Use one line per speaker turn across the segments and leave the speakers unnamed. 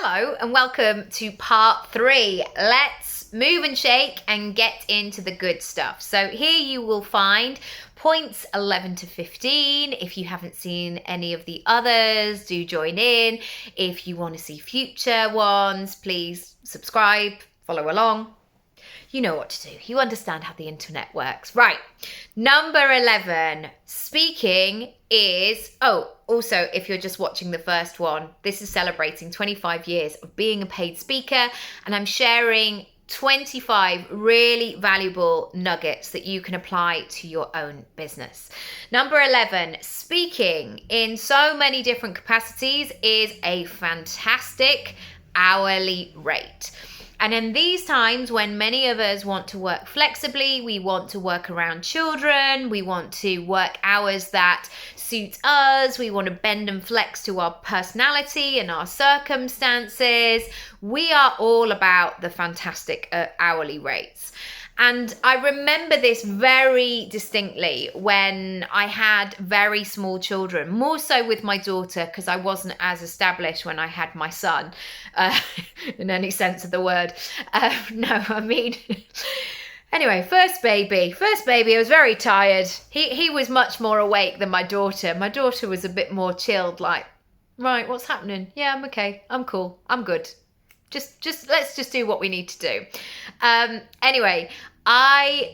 Hello and welcome to part 3. Let's move and shake and get into the good stuff. So here you will find points 11 to 15. If you haven't seen any of the others, do join in. If you want to see future ones, please subscribe, follow along. You know what to do. You understand how the internet works. Right. Number 11. Speaking is... Oh, also, if you're just watching the first one, this is celebrating 25 years of being a paid speaker. And I'm sharing 25 really valuable nuggets that you can apply to your own business. Number 11. Speaking in so many different capacities is a fantastic hourly rate. And in these times when many of us want to work flexibly, we want to work around children, we want to work hours that suit us, we want to bend and flex to our personality and our circumstances, we are all about the fantastic hourly rates. And I remember this very distinctly when I had very small children, more so with my daughter because I wasn't as established when I had my son, in any sense of the word. Anyway, first baby, I was very tired. He was much more awake than my daughter. My daughter was a bit more chilled, like, right, what's happening? Yeah, I'm okay. I'm cool. I'm good. Just let's just do what we need to do. Anyway, wow,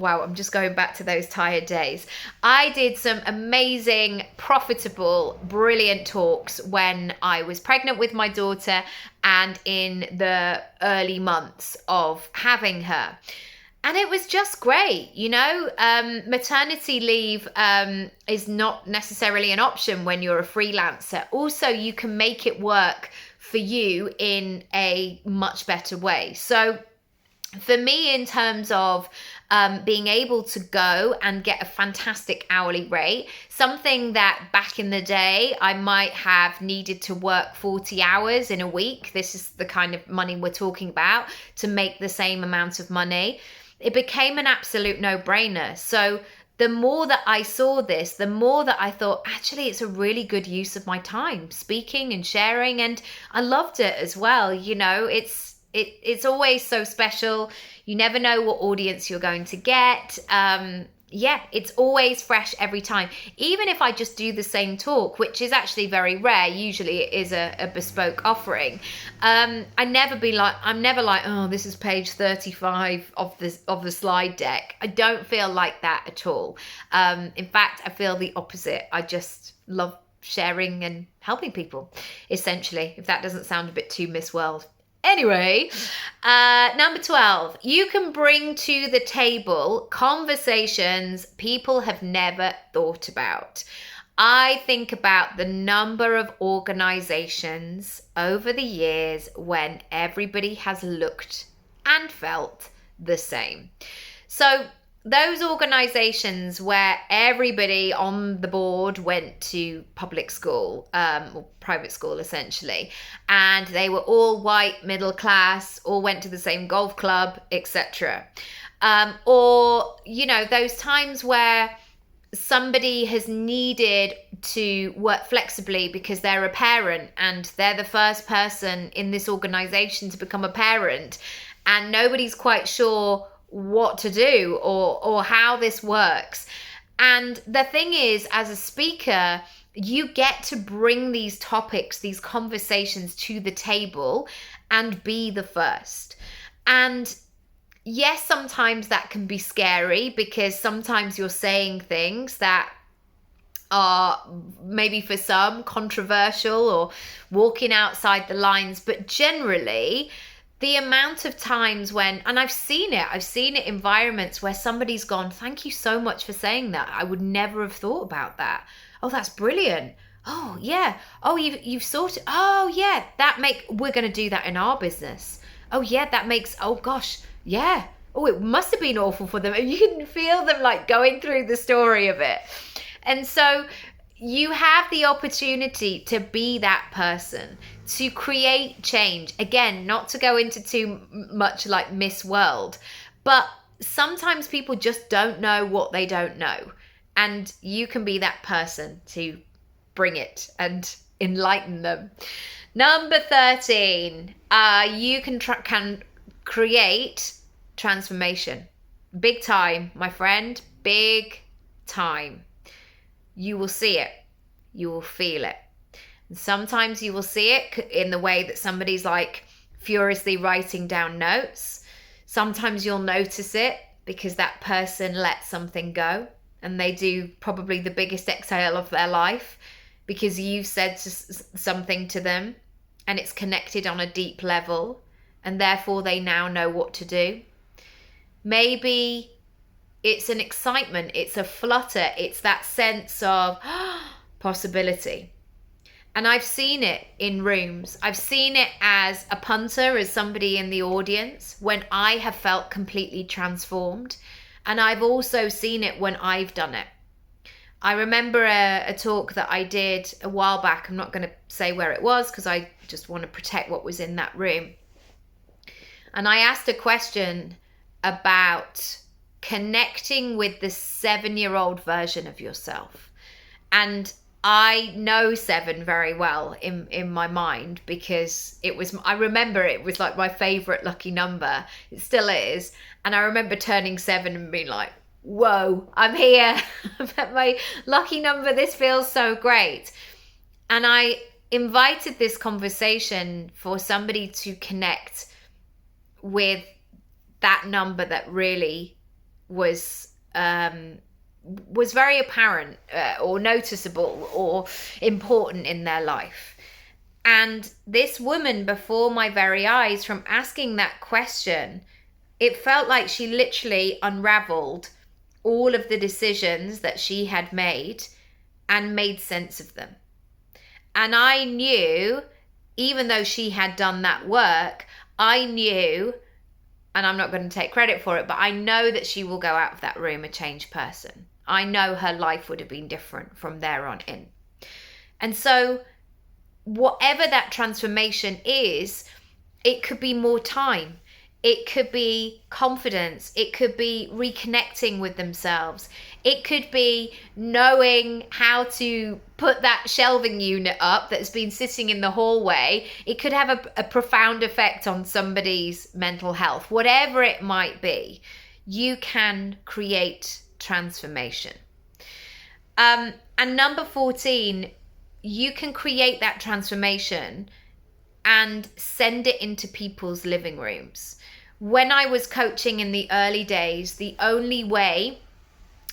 I'm just going back to those tired days. I did some amazing, profitable, brilliant talks when I was pregnant with my daughter and in the early months of having her. And it was just great, you know. Maternity leave is not necessarily an option when you're a freelancer. Also, you can make it work for you in a much better way. So for me, in terms of being able to go and get a fantastic hourly rate, something that back in the day I might have needed to work 40 hours in a week. This is the kind of money we're talking about to make the same amount of money. It became an absolute no-brainer. So the more that I saw this, the more that I thought, actually, it's a really good use of my time, speaking and sharing. And I loved it as well. You know, it's always so special. You never know what audience you're going to get. Yeah, it's always fresh every time. Even if I just do the same talk, which is actually very rare, usually it is a bespoke offering. I'm never like, oh, this is page 35 of the slide deck. I don't feel like that at all. In fact, I feel the opposite. I just love sharing and helping people, essentially, if that doesn't sound a bit too Miss World. Anyway, number 12, you can bring to the table conversations people have never thought about. I think about the number of organizations over the years when everybody has looked and felt the same. So those organizations where everybody on the board went to public school, or private school essentially, and they were all white, middle class, all went to the same golf club, etc. Or, you know, those times where somebody has needed to work flexibly because they're a parent and they're the first person in this organization to become a parent, and nobody's quite sure what to do or how this works. And the thing is, as a speaker, you get to bring these topics, these conversations to the table and be the first. And yes, sometimes that can be scary because sometimes you're saying things that are maybe for some controversial or walking outside the lines, but generally the amount of times when, and I've seen it environments where somebody's gone, thank you so much for saying that. I would never have thought about that. Oh, that's brilliant. Oh, yeah. Oh, you've sorted. Oh, yeah. We're going to do that in our business. Oh, yeah. Oh, gosh. Yeah. Oh, it must have been awful for them. And you can feel them like going through the story of it. And so you have the opportunity to be that person, to create change. Again, not to go into too much like Miss World, but sometimes people just don't know what they don't know. And you can be that person to bring it and enlighten them. Number 13, you can create transformation. Big time, my friend, big time. You will see it. You will feel it. And sometimes you will see it in the way that somebody's like furiously writing down notes. Sometimes you'll notice it because that person let something go and they do probably the biggest exhale of their life because you've said something to them and it's connected on a deep level and therefore they now know what to do. Maybe it's an excitement, it's a flutter, it's that sense of possibility. And I've seen it in rooms. I've seen it as a punter, as somebody in the audience, when I have felt completely transformed. And I've also seen it when I've done it. I remember a talk that I did a while back. I'm not going to say where it was because I just want to protect what was in that room. And I asked a question about connecting with the 7-year-old version of yourself. And I know 7 very well in my mind because I remember it was like my favorite lucky number. It still is. And I remember turning 7 and being like, whoa, I'm here. I'm at my lucky number. This feels so great. And I invited this conversation for somebody to connect with that number that really was very apparent or noticeable or important in their life. And this woman before my very eyes, from asking that question, it felt like she literally unraveled all of the decisions that she had made and made sense of them. And I knew, even though she had done that work, I knew, and I'm not going to take credit for it, but I know that she will go out of that room a changed person. I know her life would have been different from there on in. And so whatever that transformation is, it could be more time. It could be confidence. It could be reconnecting with themselves. It could be knowing how to put that shelving unit up that's been sitting in the hallway. It could have a profound effect on somebody's mental health. Whatever it might be, you can create transformation. And number 14, you can create that transformation and send it into people's living rooms. When I was coaching in the early days, the only way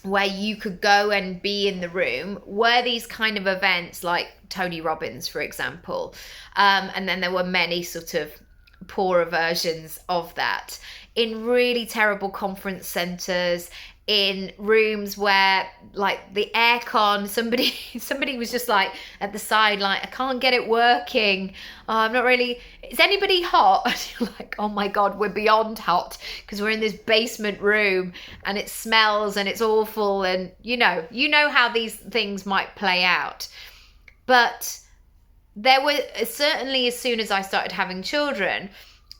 where you could go and be in the room were these kind of events like Tony Robbins, for example. And then there were many sort of poorer versions of that in really terrible conference centers, in rooms where like the aircon, somebody was just like at the side, like, I can't get it working. I'm not really, is anybody hot? And you're like, oh my God, we're beyond hot because we're in this basement room and it smells and it's awful. And you know how these things might play out. But there were certainly, as soon as I started having children,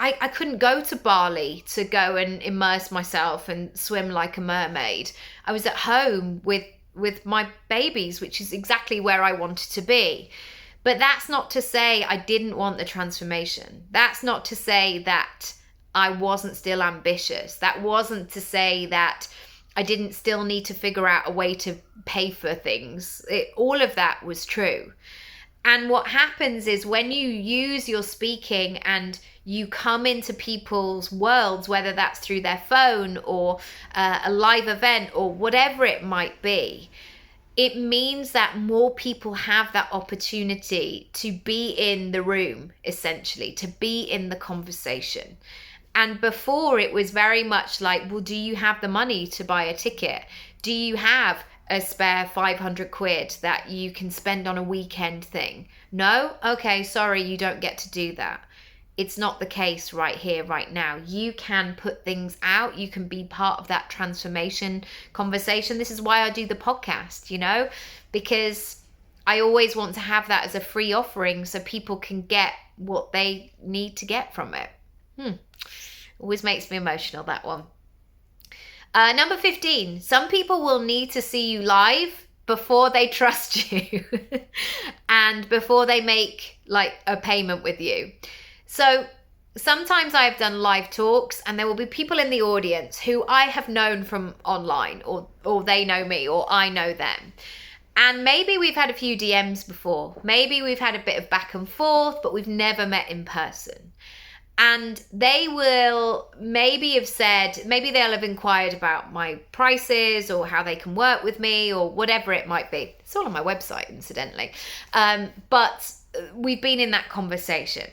I couldn't go to Bali to go and immerse myself and swim like a mermaid. I was at home with my babies, which is exactly where I wanted to be. But that's not to say I didn't want the transformation. That's not to say that I wasn't still ambitious. That wasn't to say that I didn't still need to figure out a way to pay for things. All of that was true. And what happens is when you use your speaking and you come into people's worlds, whether that's through their phone or a live event or whatever it might be, it means that more people have that opportunity to be in the room, essentially, to be in the conversation. And before, it was very much like, well, do you have the money to buy a ticket? Do you have a spare 500 quid that you can spend on a weekend thing? No? Okay, sorry, you don't get to do that. It's not the case right here, right now. You can put things out. You can be part of that transformation conversation. This is why I do the podcast, because I always want to have that as a free offering so people can get what they need to get from it. Always makes me emotional, that one. Number 15, some people will need to see you live before they trust you and before they make like a payment with you. So sometimes I've done live talks and there will be people in the audience who I have known from online, or they know me, or I know them. And maybe we've had a few DMs before. Maybe we've had a bit of back and forth, but we've never met in person. And they will maybe have said, maybe they'll have inquired about my prices or how they can work with me or whatever it might be. It's all on my website, incidentally. But we've been in that conversation.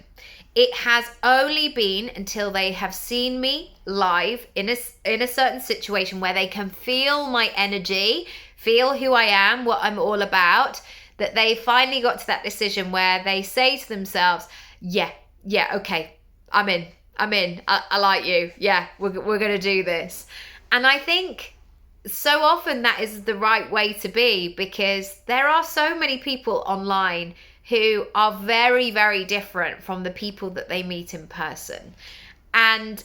It has only been until they have seen me live in a certain situation where they can feel my energy, feel who I am, what I'm all about, that they finally got to that decision where they say to themselves, yeah, okay, I'm in. I like you. Yeah, we're going to do this. And I think so often that is the right way to be, because there are so many people online who are very, very different from the people that they meet in person. And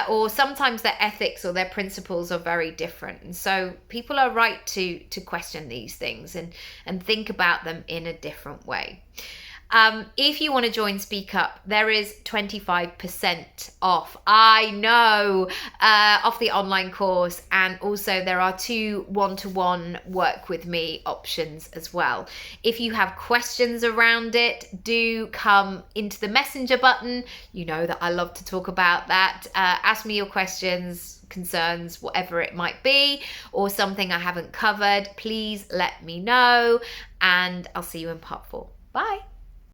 or sometimes their ethics or their principles are very different. And so people are right to question these things and think about them in a different way. If you want to join Speak Up, there is 25% off. I know, off the online course. And also there are 2 one-to-one work with me options as well. If you have questions around it, do come into the messenger button. You know that I love to talk about that. Ask me your questions, concerns, whatever it might be, or something I haven't covered. Please let me know, and I'll see you in part 4. Bye.